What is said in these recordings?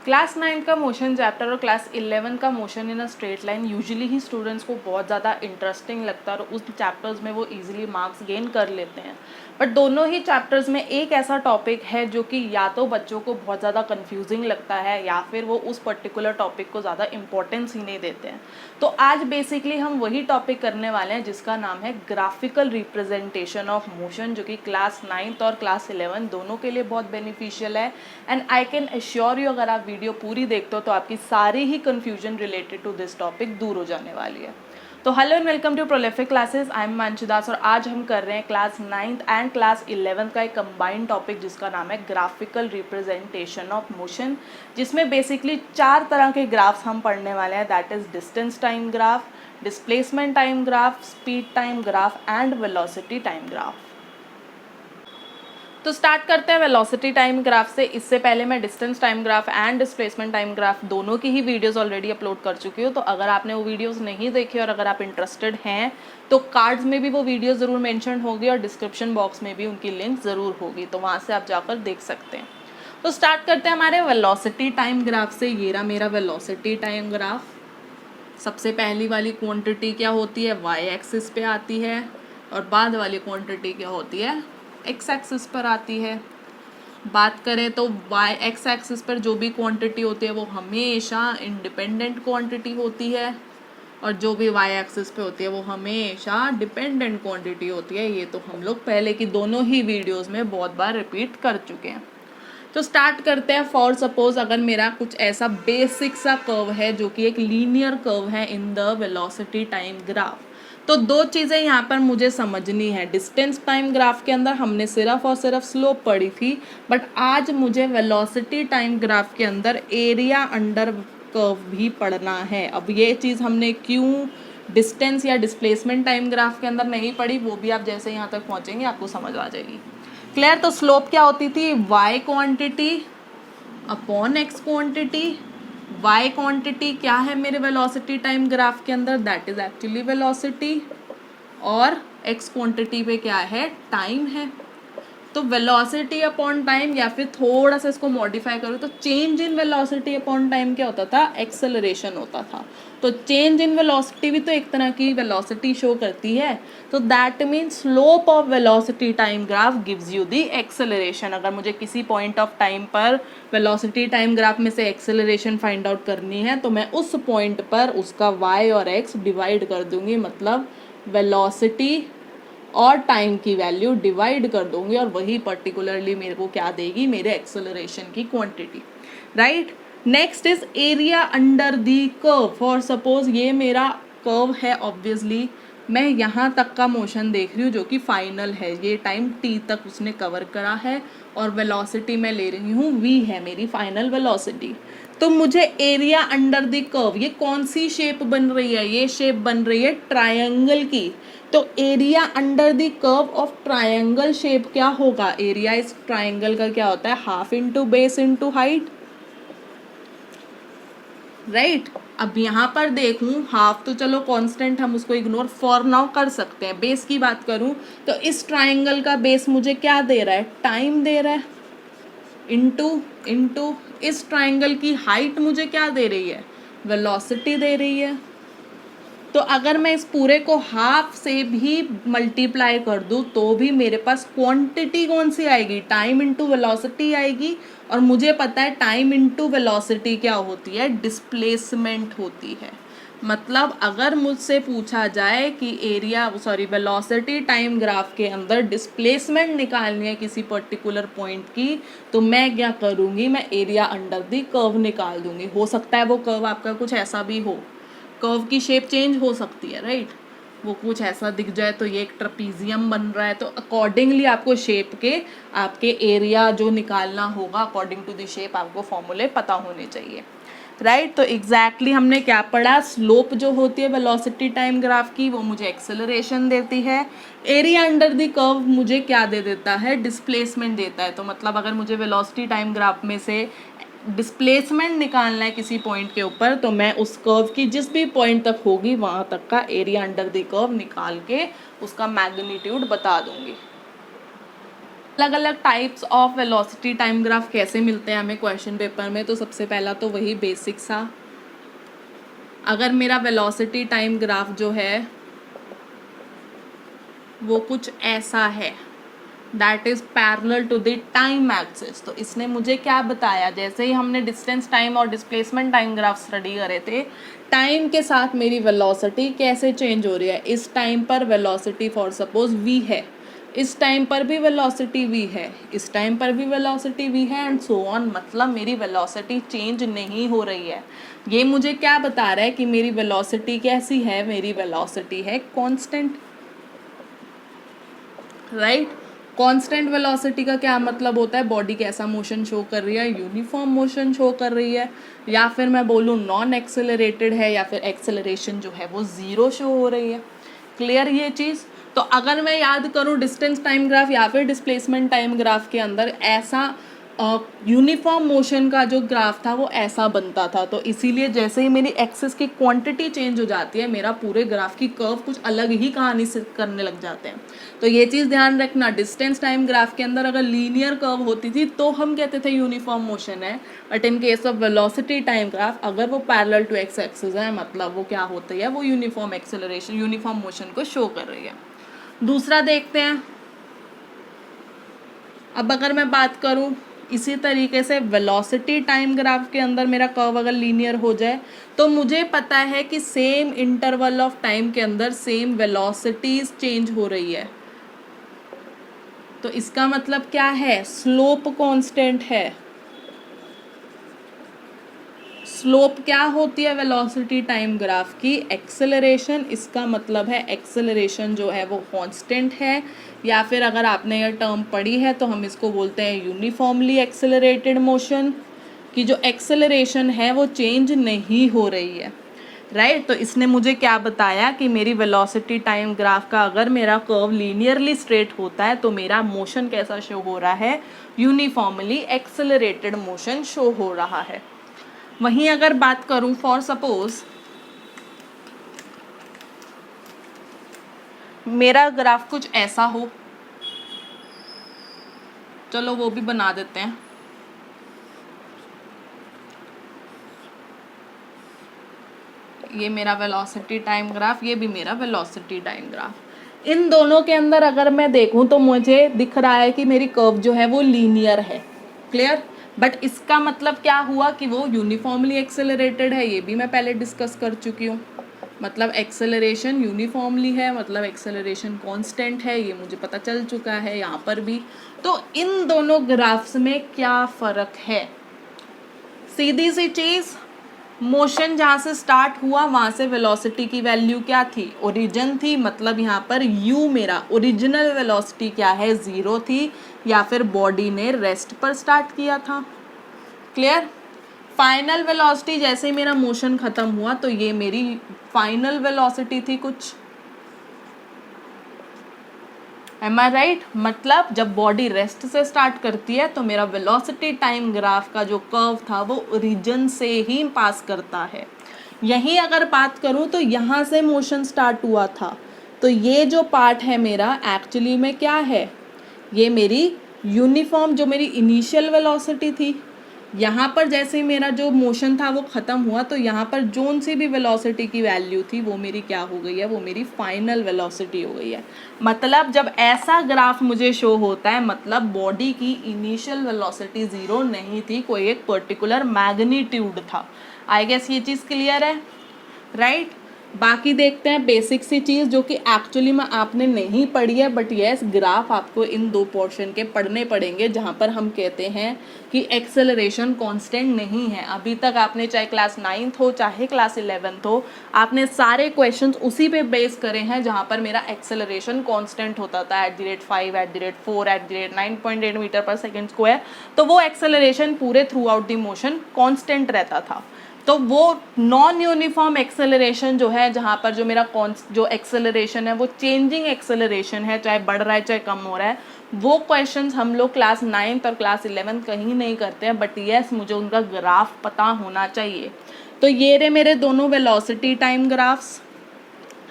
Class 9 का motion chapter और class 11 का motion in a straight line usually he students को बहुत ज़्यादा इंटरेस्टिंग लगता है और उस चैप्टर्स में वो इजीली मार्क्स गेन कर लेते हैं। बट दोनों ही चैप्टर्स में एक ऐसा टॉपिक है जो कि या तो बच्चों को बहुत ज़्यादा कंफ्यूजिंग लगता है या फिर वो उस पर्टिकुलर टॉपिक को ज़्यादा इंपॉर्टेंस ही नहीं देते हैं। तो आज बेसिकली हम वही टॉपिक करने वाले हैं जिसका नाम है ग्राफिकल रिप्रेजेंटेशन ऑफ मोशन, जो कि क्लास 9 और क्लास 11 दोनों के लिए बहुत बेनिफिशियल है। And I can assure you, अगर आप वीडियो पूरी देखते हो तो आपकी सारी ही confusion related to this topic दूर हो जाने वाली है। तो hello and welcome to prolific classes, I am Mansi Das और आज हम कर रहे हैं class 9th and class 11th का एक कंबाइंड टॉपिक जिसका नाम है ग्राफिकल रिप्रेजेंटेशन ऑफ मोशन, जिसमें बेसिकली 4 तरह के ग्राफ्स हम पढ़ने वाले हैं। That is distance time graph, displacement time graph, speed time graph and velocity time graph. तो स्टार्ट करते हैं वेलोसिटी टाइम ग्राफ से। इससे पहले मैं distance time graph and displacement time graph दोनों की ही वीडियोस ऑलरेडी अपलोड कर चुकी हूँ। तो अगर आपने वो वीडियोस नहीं देखी और अगर आप इंटरेस्टेड हैं तो कार्ड्स में भी वो वीडियो ज़रूर मेंशन होगी और डिस्क्रिप्शन बॉक्स में भी उनकी लिंक ज़रूर होगी, तो वहाँ से आप जाकर देख सकते हैं। तो स्टार्ट करते हैं हमारे वेलोसिटी टाइम ग्राफ से। ये रहा मेरा वेलोसिटी टाइम ग्राफ। सबसे पहली वाली क्वांटिटी क्या होती है, वाई एक्सिस पे आती है, और बाद वाली क्वांटिटी क्या होती है, एक्स एक्सिस पर आती है। बात करें तो वाई एक्स एक्सिस पर जो भी क्वांटिटी होती है वो हमेशा इंडिपेंडेंट क्वांटिटी होती है, और जो भी वाई एक्सिस पे होती है वो हमेशा डिपेंडेंट क्वांटिटी होती है। ये तो हम लोग पहले की दोनों ही वीडियोस में बहुत बार रिपीट कर चुके हैं। तो स्टार्ट करते हैं। फॉर सपोज अगर मेरा कुछ ऐसा बेसिक सा कर्व है जो कि एक लीनियर कर्व है in the velocity time graph, तो दो चीज़ें यहाँ पर मुझे समझनी है। डिस्टेंस टाइम ग्राफ के अंदर हमने सिर्फ और सिर्फ स्लोप पढ़ी थी, बट आज मुझे वेलोसिटी टाइम ग्राफ के अंदर एरिया अंडर कर्व भी पढ़ना है। अब ये चीज़ हमने क्यों डिस्टेंस या डिस्प्लेसमेंट टाइम ग्राफ के अंदर नहीं पढ़ी, वो भी आप जैसे यहाँ तक पहुँचेंगे आपको समझ आ जाएगी। क्लियर? तो स्लोप क्या होती थी, Y quantity upon X quantity. Y quantity क्या है मेरे वेलोसिटी टाइम ग्राफ के अंदर, दैट इज एक्चुअली वेलोसिटी, और एक्स क्वांटिटी पे क्या है, टाइम है। तो वेलोसिटी अपॉन टाइम, या फिर थोड़ा सा इसको मॉडिफाई करो तो change in velocity upon time क्या होता था, एक्सेलरेशन होता था। तो चेंज इन वेलोसिटी भी तो एक तरह की वेलोसिटी शो करती है। तो that means slope of velocity time graph gives you the acceleration. अगर मुझे किसी पॉइंट ऑफ टाइम पर वेलोसिटी टाइम ग्राफ में से एक्सेलरेशन फाइंड आउट करनी है तो मैं उस पॉइंट पर उसका वाई और एक्स डिवाइड कर दूंगी, मतलब वेलोसिटी और टाइम की वैल्यू डिवाइड कर दूंगी, और वही पर्टिकुलरली मेरे को क्या देगी, मेरे एक्सेलरेशन की quantity. Right? Next is area under the curve. For suppose ये मेरा कर्व है, ऑब्वियसली मैं यहाँ तक का मोशन देख रही हूँ जो कि फाइनल है, ये टाइम t तक उसने कवर करा है, और वेलोसिटी मैं ले रही हूँ v है मेरी फाइनल वेलोसिटी। तो मुझे एरिया अंडर द कर्व, ये कौन सी शेप बन रही है, ये शेप बन रही है ट्रायंगल की। तो area under the curve of triangle shape क्या होगा, एरिया इस ट्रायंगल का क्या होता है, half into base into height. Right? अब यहाँ पर देखूँ हाफ तो चलो कांस्टेंट, हम उसको इग्नोर फॉर नाउ कर सकते हैं। बेस की बात करूँ तो इस ट्रायंगल का बेस मुझे क्या दे रहा है, टाइम दे रहा है, इंटू इस ट्रायंगल की हाइट मुझे क्या दे रही है, वेलोसिटी दे रही है। तो अगर मैं इस पूरे को हाफ से भी मल्टीप्लाई कर दूँ तो भी मेरे पास क्वांटिटी कौन सी आएगी, टाइम इंटू वेलोसिटी आएगी। और मुझे पता है टाइम इंटू वेलोसिटी क्या होती है, डिस्प्लेसमेंट होती है। मतलब अगर मुझसे पूछा जाए कि वेलोसिटी टाइम ग्राफ के अंदर डिस्प्लेसमेंट निकालनी है किसी पर्टिकुलर पॉइंट की, तो मैं क्या करूँगी, मैं एरिया अंडर दी कर्व निकाल दूंगी। हो सकता है वो कर्व आपका कुछ ऐसा भी हो, कर्व की शेप चेंज हो सकती है। राइट? वो कुछ ऐसा दिख जाए तो ये एक ट्रपीजियम बन रहा है, तो अकॉर्डिंगली आपको शेप के आपके एरिया जो निकालना होगा अकॉर्डिंग टू द शेप आपको फॉर्मूले पता होने चाहिए। राइट? तो एग्जैक्टली हमने क्या पढ़ा, स्लोप जो होती है वेलोसिटी टाइम ग्राफ की वो मुझे एक्सेलरेशन देती है, एरिया अंडर द कर्व मुझे क्या दे देता है, डिस्प्लेसमेंट देता है। तो मतलब अगर मुझे वेलोसिटी टाइम ग्राफ में से डिस्प्लेसमेंट निकालना है किसी पॉइंट के ऊपर, तो मैं उस कर्व की जिस भी पॉइंट तक होगी वहाँ तक का एरिया अंडर द कर्व निकाल के उसका मैग्नीट्यूड बता दूंगी। अलग अलग types of velocity time graph कैसे मिलते हैं हमें क्वेश्चन पेपर में, तो सबसे पहला तो वही बेसिक सा, अगर मेरा वेलोसिटी टाइम ग्राफ जो है वो कुछ ऐसा है, that is parallel to the time axis, तो इसने मुझे क्या बताया, जैसे ही हमने डिस्टेंस टाइम और डिस्प्लेसमेंट टाइम ग्राफ स्टडी करे थे, टाइम के साथ मेरी वेलोसिटी कैसे चेंज हो रही है। इस टाइम पर वेलोसिटी फॉर सपोज v है, इस टाइम पर भी वेलोसिटी v है, इस टाइम पर भी वेलोसिटी v है, एंड सो ऑन। मतलब मेरी वेलोसिटी चेंज नहीं हो रही है। ये मुझे क्या बता रहा है कि मेरी वेलोसिटी कैसी है, मेरी वेलोसिटी है कांस्टेंट, राइट। कांस्टेंट वेलोसिटी का क्या मतलब होता है, बॉडी कैसा मोशन शो कर रही है, यूनिफॉर्म मोशन शो कर रही है, या फिर मैं बोलूँ नॉन एक्सेलरेटेड है, या फिर एक्सेलरेशन जो है वो ज़ीरो शो हो रही है। क्लियर ये चीज़। तो अगर मैं याद करूँ डिस्टेंस टाइम ग्राफ या फिर डिस्प्लेसमेंट टाइम ग्राफ के अंदर ऐसा यूनिफॉर्म मोशन का जो ग्राफ था वो ऐसा बनता था, तो इसीलिए जैसे ही मेरी एक्सिस की क्वांटिटी चेंज हो जाती है, मेरा पूरे ग्राफ की कर्व कुछ अलग ही कहानी से करने लग जाते हैं। तो ये चीज़ ध्यान रखना, डिस्टेंस टाइम ग्राफ के अंदर अगर लीनियर कर्व होती थी तो हम कहते थे यूनिफॉर्म मोशन है, but in case of velocity time graph अगर वो पैरेलल टू एक्स एक्सिस है, मतलब वो क्या होती है, वो यूनिफॉर्म एक्सेलरेशन, यूनिफॉर्म मोशन को शो कर रही है। दूसरा देखते हैं, अब अगर मैं बात करूं इसी तरीके से वेलोसिटी टाइम ग्राफ के अंदर मेरा कर्व अगर लीनियर हो जाए, तो मुझे पता है कि सेम इंटरवल ऑफ टाइम के अंदर सेम वेलोसिटीज चेंज हो रही है, तो इसका मतलब क्या है, स्लोप कांस्टेंट है। स्लोप क्या होती है वेलोसिटी टाइम ग्राफ की, एक्सेलरेशन, इसका मतलब है एक्सेलरेशन जो है वो कांस्टेंट है, या फिर अगर आपने यह टर्म पढ़ी है तो हम इसको बोलते हैं यूनिफॉर्मली एक्सेलरेटेड मोशन, कि जो एक्सेलरेशन है वो चेंज नहीं हो रही है, राइट। तो इसने मुझे क्या बताया कि मेरी वेलोसिटी टाइम ग्राफ का अगर मेरा कर्व लीनियरली स्ट्रेट होता है तो मेरा मोशन कैसा शो हो रहा है, यूनिफॉर्मली एक्सेलरेटेड मोशन शो हो रहा है। वहीं अगर बात करूं फॉर सपोज मेरा ग्राफ कुछ ऐसा हो, चलो वो भी बना देते हैं, ये मेरा वेलोसिटी टाइम ग्राफ, ये भी मेरा वेलोसिटी टाइम ग्राफ। इन दोनों के अंदर अगर मैं देखूं तो मुझे दिख रहा है कि मेरी कर्व जो है वो लीनियर है, क्लियर। बट इसका मतलब क्या हुआ कि वो यूनिफॉर्मली एक्सेलरेटेड है, ये भी मैं पहले डिस्कस कर चुकी हूँ। मतलब एक्सेलरेशन यूनिफॉर्मली है, मतलब एक्सेलरेशन कांस्टेंट है, ये मुझे पता चल चुका है यहाँ पर भी। तो इन दोनों ग्राफ्स में क्या फ़र्क है, सीधी सी चीज़, मोशन जहाँ से स्टार्ट हुआ वहाँ से वेलोसिटी की वैल्यू क्या थी, ओरिजिन थी, मतलब यहाँ पर u मेरा ओरिजिनल वेलोसिटी क्या है, ज़ीरो थी, या फिर बॉडी ने रेस्ट पर स्टार्ट किया था, क्लियर। फाइनल वेलोसिटी जैसे ही मेरा मोशन ख़त्म हुआ तो ये मेरी फाइनल वेलोसिटी थी कुछ, एम आई राइट। मतलब जब बॉडी रेस्ट से स्टार्ट करती है तो मेरा वेलोसिटी टाइम ग्राफ का जो कर्व था वो ओरिजिन से ही पास करता है। यहीं अगर बात करूं तो यहाँ से मोशन स्टार्ट हुआ था, तो ये जो पार्ट है मेरा एक्चुअली में क्या है, ये मेरी यूनिफॉर्म जो मेरी इनिशियल वेलोसिटी थी, यहाँ पर जैसे मेरा जो मोशन था वो ख़त्म हुआ तो यहाँ पर जोन सी भी वेलोसिटी की वैल्यू थी वो मेरी क्या हो गई है, वो मेरी फाइनल वेलोसिटी हो गई है। मतलब जब ऐसा ग्राफ मुझे शो होता है, मतलब बॉडी की इनिशियल वेलोसिटी ज़ीरो नहीं थी, कोई एक पर्टिकुलर मैग्नीट्यूड था। आई गेस ये चीज़ क्लियर है, राइट। बाकी देखते हैं बेसिक सी चीज़ जो कि एक्चुअली में आपने नहीं पढ़ी है, बट यस ग्राफ आपको इन दो पोर्शन के पढ़ने पड़ेंगे, जहाँ पर हम कहते हैं कि एक्सेलरेशन कांस्टेंट नहीं है। अभी तक आपने चाहे क्लास 9th हो चाहे क्लास 11th हो, आपने सारे क्वेश्चंस उसी पे बेस करे हैं जहाँ पर मेरा एक्सेलरेशन कांस्टेंट होता था @5, @4, @9.8 मीटर पर सेकेंड स्क्वायर। तो वो एक्सेलरेशन पूरे through out the motion constant रहता था। तो वो नॉन यूनिफॉर्म एक्सेलरेशन जो है, जहाँ पर जो मेरा जो एक्सेलरेशन है वो चेंजिंग एक्सेलरेशन है, चाहे बढ़ रहा है चाहे कम हो रहा है, वो क्वेश्चंस हम लोग क्लास 9th और क्लास 11th कहीं नहीं करते हैं, बट यस मुझे उनका ग्राफ पता होना चाहिए। तो ये रहे मेरे दोनों वेलोसिटी टाइम ग्राफ्स,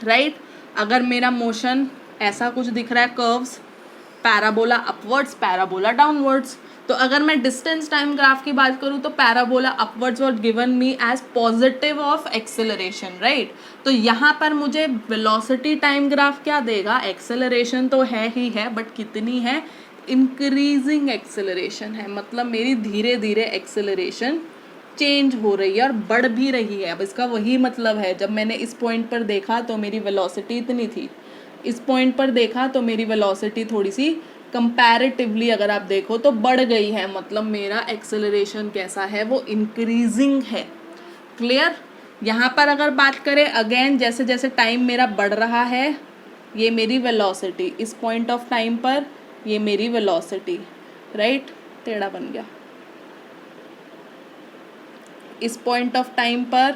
राइट। अगर मेरा मोशन ऐसा कुछ दिख रहा है curves, parabola upwards, parabola downwards. तो अगर मैं डिस्टेंस टाइम ग्राफ की बात करूँ तो parabola upwards was given me as positive of acceleration, right. तो यहाँ पर मुझे वेलोसिटी टाइम ग्राफ क्या देगा, एक्सेलरेशन तो है ही है, बट कितनी है, इंक्रीजिंग एक्सेलरेशन है, मतलब मेरी धीरे धीरे एक्सेलरेशन चेंज हो रही है और बढ़ भी रही है। अब इसका वही मतलब है, जब मैंने इस पॉइंट पर देखा तो मेरी वेलोसिटी इतनी थी, इस पॉइंट पर देखा तो मेरी वेलोसिटी थोड़ी सी कंपैरेटिवली अगर आप देखो तो बढ़ गई है, मतलब मेरा एक्सेलरेशन कैसा है, वो इंक्रीजिंग है। क्लियर। यहाँ पर अगर बात करें अगेन, जैसे जैसे टाइम मेरा बढ़ रहा है, ये मेरी वेलोसिटी, इस पॉइंट ऑफ टाइम पर ये मेरी वेलोसिटी, राइट, टेढ़ा बन गया, इस पॉइंट ऑफ टाइम पर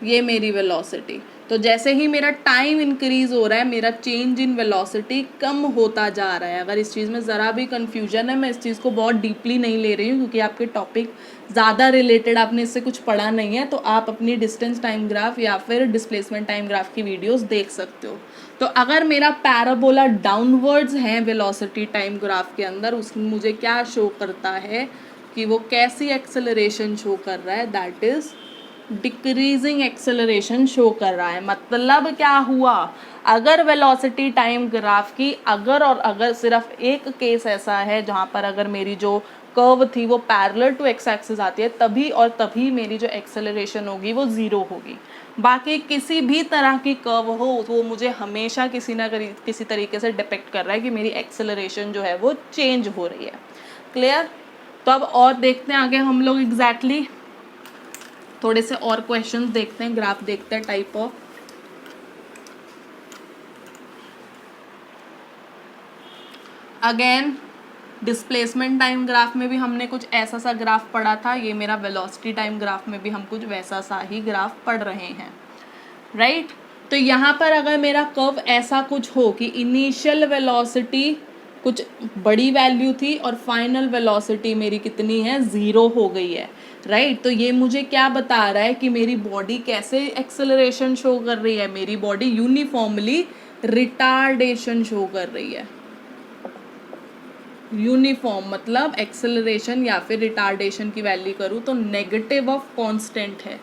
ये मेरी वेलोसिटी। तो जैसे ही मेरा टाइम इंक्रीज हो रहा है, मेरा चेंज इन वेलोसिटी कम होता जा रहा है। अगर इस चीज़ में ज़रा भी कन्फ्यूजन है, मैं इस चीज़ को बहुत डीपली नहीं ले रही हूँ क्योंकि आपके टॉपिक ज़्यादा रिलेटेड, आपने इससे कुछ पढ़ा नहीं है, तो आप अपनी डिस्टेंस टाइम ग्राफ या फिर डिस्प्लेसमेंट टाइम ग्राफ की वीडियोस देख सकते हो। तो अगर मेरा पैराबोला डाउनवर्ड्स है वेलोसिटी टाइम ग्राफ के अंदर, उसमें मुझे क्या शो करता है कि वो कैसी एक्सेलरेशन शो कर रहा है, that is decreasing acceleration show कर रहा है। मतलब क्या हुआ, अगर वेलोसिटी टाइम ग्राफ की अगर सिर्फ एक केस ऐसा है जहाँ पर अगर मेरी जो कर्व थी वो पैरेलल टू एक्स एक्सिस आती है, तभी और तभी मेरी जो एक्सेलरेशन होगी वो ज़ीरो होगी। बाकी किसी भी तरह की कर्व हो वो मुझे हमेशा किसी तरीके से डिपेक्ट कर रहा है कि मेरी एक्सेलरेशन जो है वो चेंज हो रही है। क्लियर। तो अब और देखते हैं आगे हम लोग एग्जैक्टली थोड़े से और क्वेश्चंस देखते हैं, ग्राफ देखते हैं type of. Again displacement time graph में भी हमने कुछ ऐसा सा ग्राफ पढ़ा था, ये मेरा वेलोसिटी टाइम ग्राफ में भी हम कुछ वैसा सा ही ग्राफ पढ़ रहे हैं, राइट। तो यहाँ पर अगर मेरा कर्व ऐसा कुछ हो कि इनिशियल वेलोसिटी कुछ बड़ी वैल्यू थी और फाइनल वेलोसिटी मेरी कितनी है, ज़ीरो हो गई है, राइट। तो ये मुझे क्या बता रहा है कि मेरी बॉडी कैसे एक्सेलरेशन शो कर रही है, मेरी बॉडी यूनिफॉर्मली रिटार्डेशन शो कर रही है। यूनिफॉर्म मतलब एक्सेलरेशन या फिर रिटार्डेशन की वैल्यू करूँ तो नेगेटिव ऑफ कांस्टेंट है,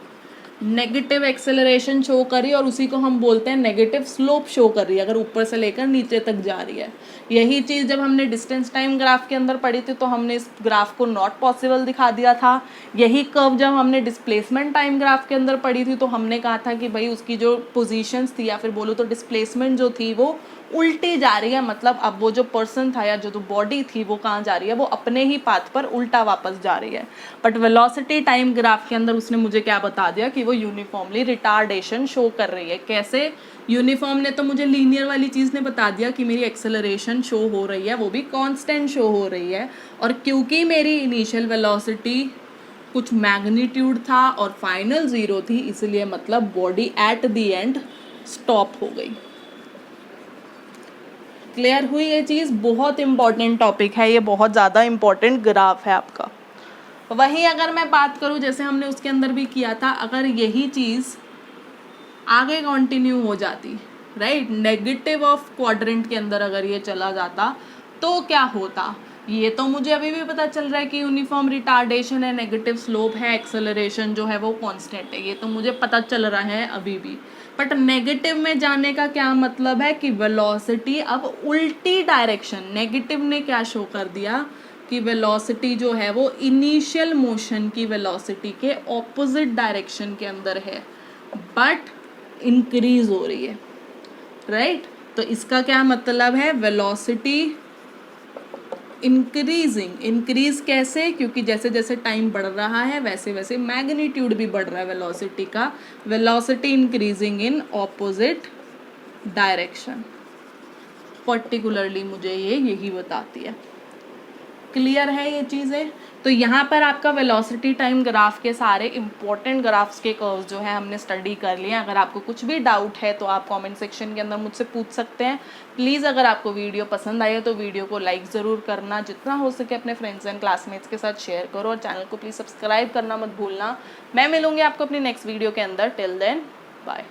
नेगेटिव एक्सेलरेशन शो कर रही है और उसी को हम बोलते हैं नेगेटिव स्लोप शो कर रही है, अगर ऊपर से लेकर नीचे तक जा रही है। यही चीज़ जब हमने डिस्टेंस टाइम ग्राफ के अंदर पढ़ी थी तो हमने इस ग्राफ को नॉट पॉसिबल दिखा दिया था। यही कर्व जब हमने डिस्प्लेसमेंट टाइम ग्राफ के अंदर पढ़ी थी तो हमने कहा था कि भाई उसकी जो पोजीशंस थी या फिर बोलो तो डिस्प्लेसमेंट जो थी वो उल्टी जा रही है, मतलब अब वो जो पर्सन था या जो बॉडी थी वो कहाँ जा रही है, वो अपने ही पाथ पर उल्टा वापस जा रही है। बट वेलोसिटी टाइम ग्राफ के अंदर उसने मुझे क्या बता दिया कि वो यूनिफॉर्मली रिटार्डेशन शो कर रही है। कैसे यूनिफॉर्म ने तो मुझे लीनियर वाली चीज़ ने बता दिया कि मेरी एक्सेलरेशन शो हो रही है, वो भी कांस्टेंट शो हो रही है, और क्योंकि मेरी इनिशियल वेलोसिटी कुछ मैग्नीट्यूड था और फाइनल ज़ीरो थी, इसलिए मतलब body at the end stop हो गई। क्लियर हुई ये चीज़। बहुत इंपॉर्टेंट टॉपिक है ये, बहुत ज़्यादा इंपॉर्टेंट ग्राफ है आपका। वहीं अगर मैं बात करूँ जैसे हमने उसके अंदर भी किया था, अगर यही चीज़ आगे कंटिन्यू हो जाती, राइट, नेगेटिव ऑफ क्वाड्रेंट के अंदर अगर ये चला जाता तो क्या होता, ये तो मुझे अभी भी पता चल रहा है कि यूनिफॉर्म रिटार्डेशन है, नेगेटिव स्लोप है, एक्सेलरेशन जो है वो कांस्टेंट है, ये तो मुझे पता चल रहा है अभी भी। बट नेगेटिव में जाने का क्या मतलब है कि वेलोसिटी अब उल्टी डायरेक्शन, नेगेटिव ने क्या शो कर दिया कि वेलोसिटी जो है वो इनिशियल मोशन की वेलोसिटी के ऑपोजिट डायरेक्शन के अंदर है बट इंक्रीज हो रही है, राइट। तो इसका क्या मतलब है, वेलोसिटी इंक्रीज कैसे, क्योंकि जैसे जैसे टाइम बढ़ रहा है वैसे वैसे मैग्नीट्यूड भी बढ़ रहा है वेलोसिटी का, velocity increasing in opposite direction, particularly मुझे ये यही बताती है। क्लियर है ये चीज़ें। तो यहाँ पर आपका वेलोसिटी टाइम ग्राफ के सारे इंपॉर्टेंट ग्राफ्स के कर्व्स जो है हमने स्टडी कर लिए। अगर आपको कुछ भी डाउट है तो आप कमेंट सेक्शन के अंदर मुझसे पूछ सकते हैं। प्लीज़ अगर आपको वीडियो पसंद आई है तो वीडियो को लाइक ज़रूर करना, जितना हो सके अपने फ्रेंड्स एंड क्लासमेट्स के साथ शेयर करो, और चैनल को प्लीज़ सब्सक्राइब करना मत भूलना। मैं मिलूँगी आपको अपनी नेक्स्ट वीडियो के अंदर। Till then bye.